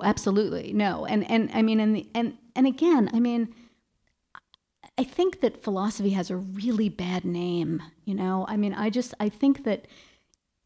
Absolutely. No. And I mean, and again, I mean, I think that philosophy has a really bad name, you know? I mean, I think that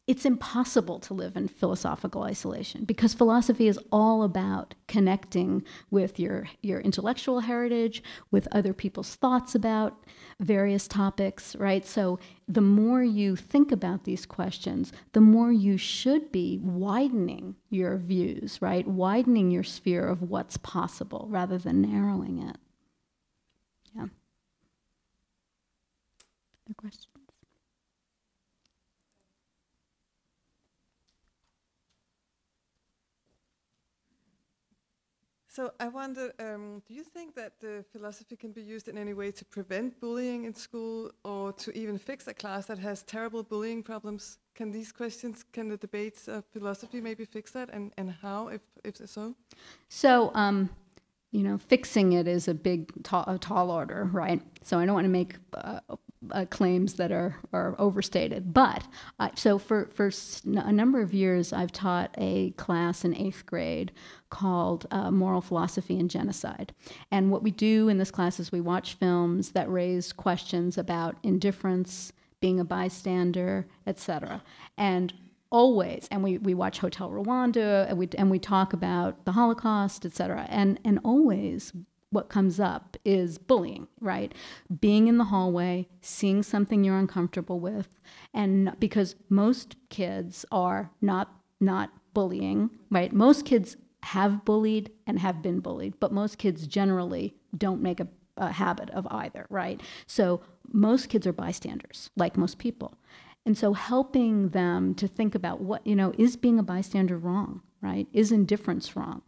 it's impossible to live in philosophical isolation because philosophy is all about connecting with your intellectual heritage, with other people's thoughts about various topics, right? So the more you think about these questions, the more you should be widening your views, right? Widening your sphere of what's possible rather than narrowing it. Yeah. Other questions? So I wonder, do you think that philosophy can be used in any way to prevent bullying in school or to even fix a class that has terrible bullying problems? Can the debates of philosophy maybe fix that, and how, if so? So, you know, fixing it is a tall order, right? So I don't want to make claims that are overstated. But so for a number of years, I've taught a class in 8th grade called Moral Philosophy and Genocide. And what we do in this class is we watch films that raise questions about indifference, being a bystander, etc. And always, and we watch Hotel Rwanda, and we talk about the Holocaust, etc. And always what comes up is bullying, right? Being in the hallway, seeing something you're uncomfortable with, and because most kids are not bullying, right? Most kids have bullied and have been bullied, but most kids generally don't make a habit of either, right? So most kids are bystanders, like most people. And so helping them to think about what, you know, is being a bystander wrong, right? Is indifference wrong?